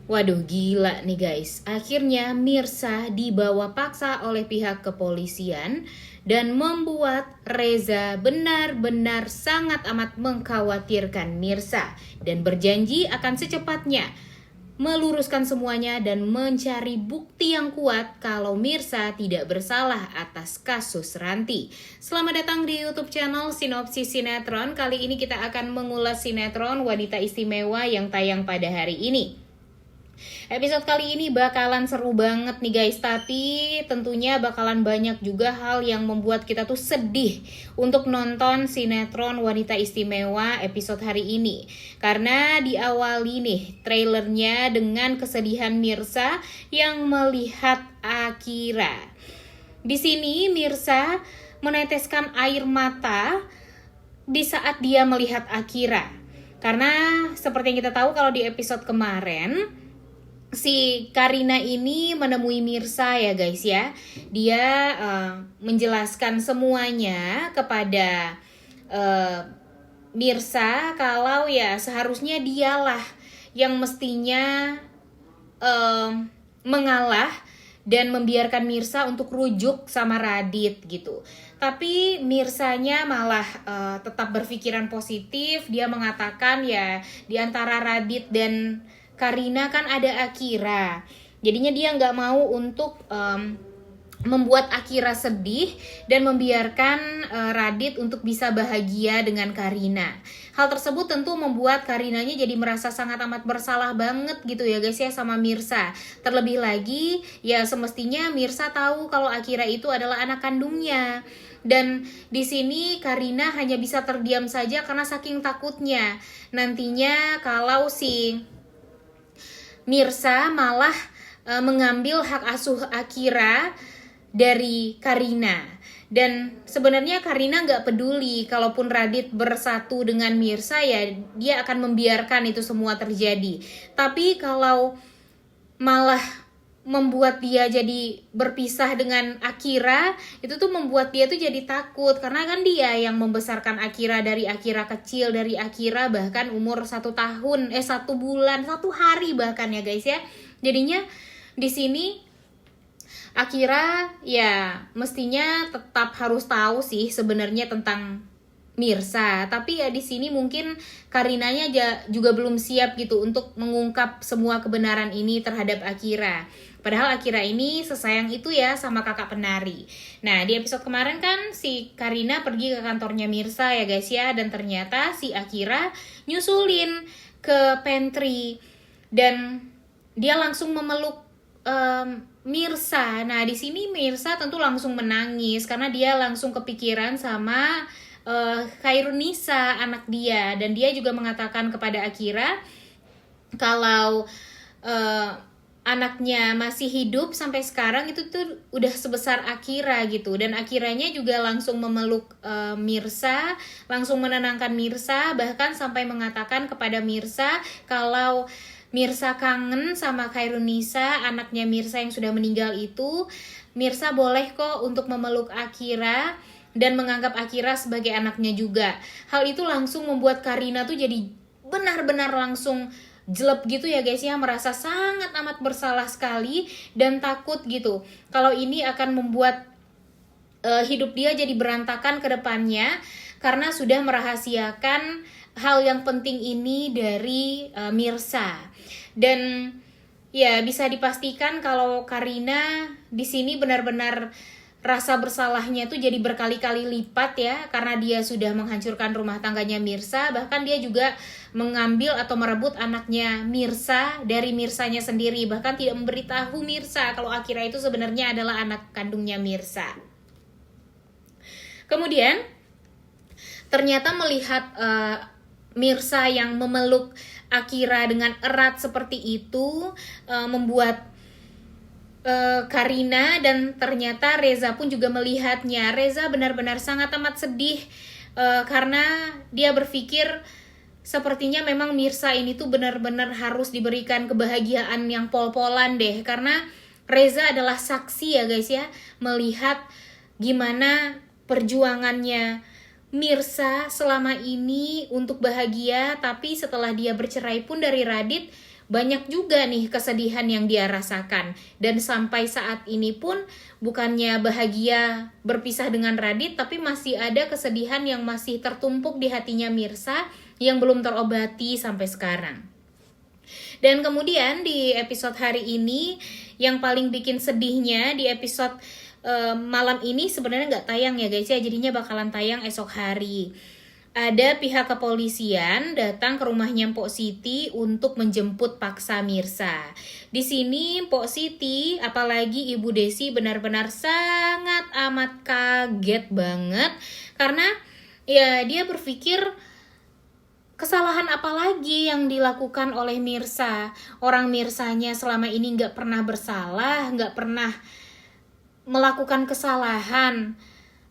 Waduh, gila nih guys. Akhirnya Mirsa dibawa paksa oleh pihak kepolisian dan membuat Reza benar-benar sangat amat mengkhawatirkan Mirsa dan berjanji akan secepatnya meluruskan semuanya dan mencari bukti yang kuat kalau Mirsa tidak bersalah atas kasus Ranti. Selamat datang di YouTube channel Sinopsis Sinetron. Kali ini kita akan mengulas sinetron Wanita Istimewa yang tayang pada hari ini. Episode kali ini bakalan seru banget nih guys, tapi tentunya bakalan banyak juga hal yang membuat kita tuh sedih untuk nonton sinetron Wanita Istimewa episode hari ini. Karena diawali nih trailernya dengan kesedihan Mirsa yang melihat Akira. Di sini Mirsa meneteskan air mata di saat dia melihat Akira. Karena seperti yang kita tahu kalau di episode kemarin si Karina ini menemui Mirsa ya guys ya. Dia menjelaskan semuanya kepada Mirsa kalau ya seharusnya dialah yang mestinya mengalah dan membiarkan Mirsa untuk rujuk sama Radit gitu. Tapi Mirsanya malah tetap berpikiran positif. Dia mengatakan ya di antara Radit dan Karina kan ada Akira. Jadinya dia nggak mau untuk membuat Akira sedih dan membiarkan Radit untuk bisa bahagia dengan Karina. Hal tersebut tentu membuat Karinanya jadi merasa sangat amat bersalah banget gitu ya guys ya sama Mirsa. Terlebih lagi ya semestinya Mirsa tahu kalau Akira itu adalah anak kandungnya. Dan di sini Karina hanya bisa terdiam saja karena saking takutnya nantinya kalau si Mirsa malah mengambil hak asuh Akira dari Karina. Dan sebenarnya Karina nggak peduli kalaupun Radit bersatu dengan Mirsa ya dia akan membiarkan itu semua terjadi. Tapi kalau malah membuat dia jadi berpisah dengan Akira, itu tuh membuat dia tuh jadi takut karena kan dia yang membesarkan Akira dari Akira kecil, dari Akira bahkan umur 1 tahun, 1 bulan, 1 hari bahkan ya guys ya. Jadinya di sini Akira ya mestinya tetap harus tahu sih sebenarnya tentang Mirsa, tapi ya di sini mungkin Karinanya juga belum siap gitu untuk mengungkap semua kebenaran ini terhadap Akira. Padahal Akira ini sesayang itu ya sama kakak penari. Nah di episode kemarin kan si Karina pergi ke kantornya Mirsa ya guys ya, dan ternyata si Akira nyusulin ke pantry dan dia langsung memeluk Mirsa. Nah di sini Mirsa tentu langsung menangis karena dia langsung kepikiran sama Khairunisa anak dia, dan dia juga mengatakan kepada Akira kalau anaknya masih hidup sampai sekarang itu tuh udah sebesar Akira gitu. Dan Akiranya juga langsung memeluk Mirsa, langsung menenangkan Mirsa, bahkan sampai mengatakan kepada Mirsa kalau Mirsa kangen sama Khairunisa, anaknya Mirsa yang sudah meninggal itu. Mirsa boleh kok untuk memeluk Akira dan menganggap Akira sebagai anaknya juga. Hal itu langsung membuat Karina tuh jadi benar-benar langsung jelek gitu ya guys ya, merasa sangat amat bersalah sekali dan takut gitu kalau ini akan membuat hidup dia jadi berantakan ke depannya karena sudah merahasiakan hal yang penting ini dari Mirsa. Dan ya bisa dipastikan kalau Karina di sini benar-benar rasa bersalahnya tuh jadi berkali-kali lipat ya, karena dia sudah menghancurkan rumah tangganya Mirsa. Bahkan dia juga mengambil atau merebut anaknya Mirsa dari Mirsanya sendiri, bahkan tidak memberitahu Mirsa kalau Akira itu sebenarnya adalah anak kandungnya Mirsa. Kemudian ternyata melihat Mirsa yang memeluk Akira dengan erat seperti itu membuat Karina dan ternyata Reza pun juga melihatnya. Reza benar-benar sangat amat sedih karena dia berpikir sepertinya memang Mirsa ini tuh benar-benar harus diberikan kebahagiaan yang pol-polan deh, karena Reza adalah saksi ya guys ya, melihat gimana perjuangannya Mirsa selama ini untuk bahagia, tapi setelah dia bercerai pun dari Radit banyak juga nih kesedihan yang dia rasakan. Dan sampai saat ini pun bukannya bahagia berpisah dengan Radit, tapi masih ada kesedihan yang masih tertumpuk di hatinya Mirsa yang belum terobati sampai sekarang. Dan kemudian di episode hari ini yang paling bikin sedihnya di episode malam ini sebenarnya nggak tayang ya guys ya, jadinya bakalan tayang esok hari. Ada pihak kepolisian datang ke rumahnya Mpok Siti untuk menjemput paksa Mirsa. Di sini Mpok Siti, apalagi Ibu Desi benar-benar sangat amat kaget banget karena ya dia berpikir kesalahan apa lagi yang dilakukan oleh Mirsa. Orang Mirsanya selama ini nggak pernah bersalah, nggak pernah melakukan kesalahan,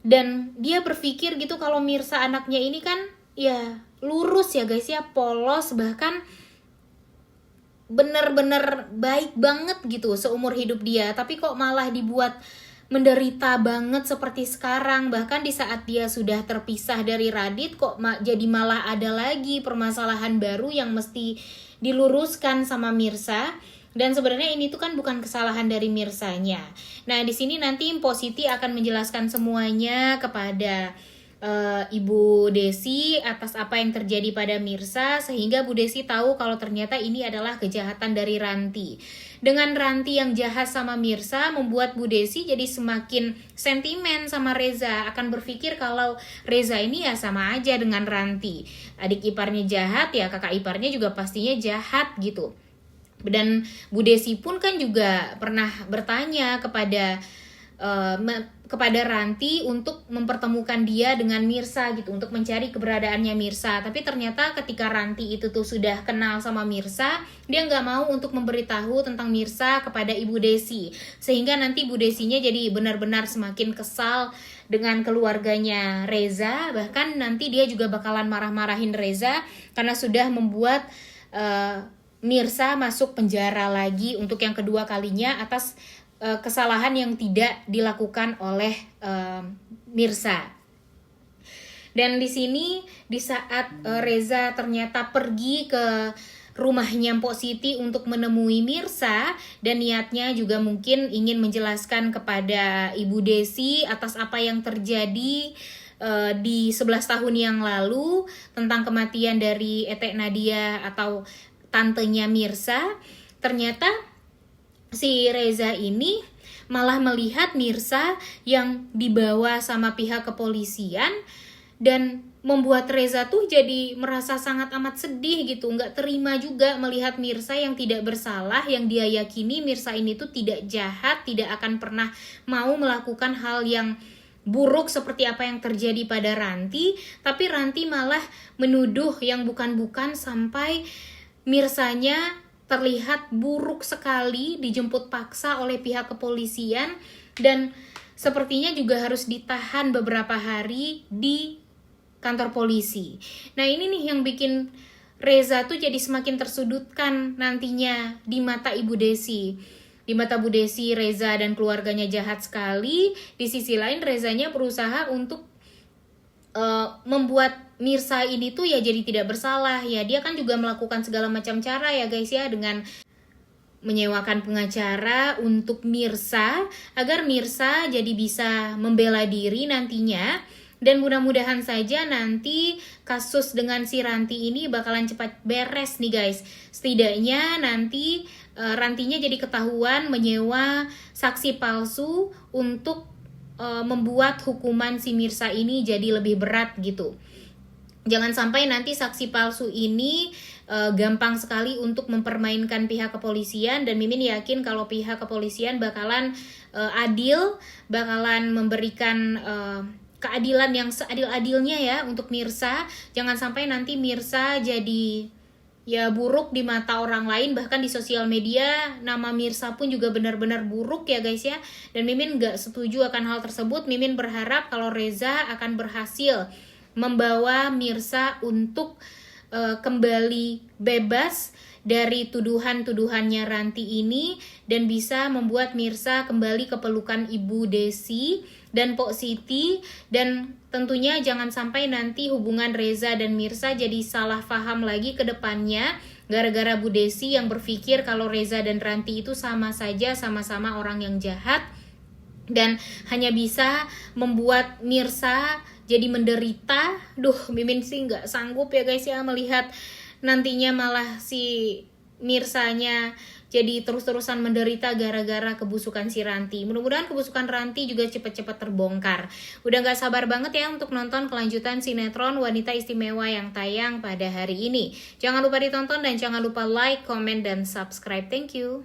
dan dia berpikir gitu kalau Mirsa anaknya ini kan ya lurus ya guys ya, polos, bahkan bener-bener baik banget gitu seumur hidup dia, tapi kok malah dibuat menderita banget seperti sekarang. Bahkan di saat dia sudah terpisah dari Radit kok jadi malah ada lagi permasalahan baru yang mesti diluruskan sama Mirsa. Dan sebenarnya ini tuh kan bukan kesalahan dari Mirsanya. Nah, di sini nanti Mpok Siti akan menjelaskan semuanya kepada Ibu Desi atas apa yang terjadi pada Mirsa, sehingga Bu Desi tahu kalau ternyata ini adalah kejahatan dari Ranti. Dengan Ranti yang jahat sama Mirsa membuat Bu Desi jadi semakin sentimen sama Reza, akan berpikir kalau Reza ini ya sama aja dengan Ranti. Adik iparnya jahat ya kakak iparnya juga pastinya jahat gitu. Dan Bu Desi pun kan juga pernah bertanya kepada Ranti untuk mempertemukan dia dengan Mirsa gitu, untuk mencari keberadaannya Mirsa. Tapi ternyata ketika Ranti itu tuh sudah kenal sama Mirsa, dia nggak mau untuk memberitahu tentang Mirsa kepada Ibu Desi, sehingga nanti Bu Desinya jadi benar-benar semakin kesal dengan keluarganya Reza. Bahkan nanti dia juga bakalan marah-marahin Reza karena sudah membuat Mirsa masuk penjara lagi untuk yang kedua kalinya atas kesalahan yang tidak dilakukan oleh Mirsa. Dan di sini di saat Reza ternyata pergi ke rumahnya Mpok Siti untuk menemui Mirsa, dan niatnya juga mungkin ingin menjelaskan kepada Ibu Desi atas apa yang terjadi di 11 tahun yang lalu tentang kematian dari Etek Nadia atau tantenya Mirsa. Ternyata si Reza ini malah melihat Mirsa yang dibawa sama pihak kepolisian, dan membuat Reza tuh jadi merasa sangat amat sedih gitu, nggak terima juga melihat Mirsa yang tidak bersalah, yang dia yakini Mirsa ini tuh tidak jahat, tidak akan pernah mau melakukan hal yang buruk seperti apa yang terjadi pada Ranti. Tapi Ranti malah menuduh yang bukan-bukan sampai Mirsanya terlihat buruk sekali, dijemput paksa oleh pihak kepolisian, dan sepertinya juga harus ditahan beberapa hari di kantor polisi. Nah, ini nih yang bikin Reza tuh jadi semakin tersudutkan nantinya di mata Ibu Desi. Di mata Bu Desi, Reza dan keluarganya jahat sekali. Di sisi lain Rezanya berusaha untuk membuat Mirsa ini tuh ya jadi tidak bersalah. Ya dia kan juga melakukan segala macam cara ya guys ya, dengan menyewakan pengacara untuk Mirsa agar Mirsa jadi bisa membela diri nantinya. Dan mudah-mudahan saja nanti kasus dengan si Ranti ini bakalan cepat beres nih guys. Setidaknya nanti Rantinya jadi ketahuan menyewa saksi palsu untuk membuat hukuman si Mirsa ini jadi lebih berat gitu. Jangan sampai nanti saksi palsu ini gampang sekali untuk mempermainkan pihak kepolisian, dan Mimin yakin kalau pihak kepolisian bakalan adil, bakalan memberikan keadilan yang seadil-adilnya ya untuk Mirsa. Jangan sampai nanti Mirsa jadi ya buruk di mata orang lain, bahkan di sosial media nama Mirsa pun juga benar-benar buruk ya guys ya. Dan Mimin gak setuju akan hal tersebut. Mimin berharap kalau Reza akan berhasil membawa Mirsa untuk kembali bebas dari tuduhan-tuduhannya Ranti ini, dan bisa membuat Mirsa kembali ke pelukan Ibu Desi dan Pok Siti. Dan tentunya jangan sampai nanti hubungan Reza dan Mirsa jadi salah paham lagi ke depannya, gara-gara Bu Desi yang berpikir kalau Reza dan Ranti itu sama saja, sama-sama orang yang jahat dan hanya bisa membuat Mirsa jadi menderita. Duh, Mimin sih nggak sanggup ya guys ya melihat nantinya malah si Mirsanya jadi terus-terusan menderita gara-gara kebusukan si Ranti. Mudah-mudahan kebusukan Ranti juga cepet-cepet terbongkar. Udah gak sabar banget ya untuk nonton kelanjutan sinetron Wanita Istimewa yang tayang pada hari ini. Jangan lupa ditonton dan jangan lupa like, comment, dan subscribe. Thank you.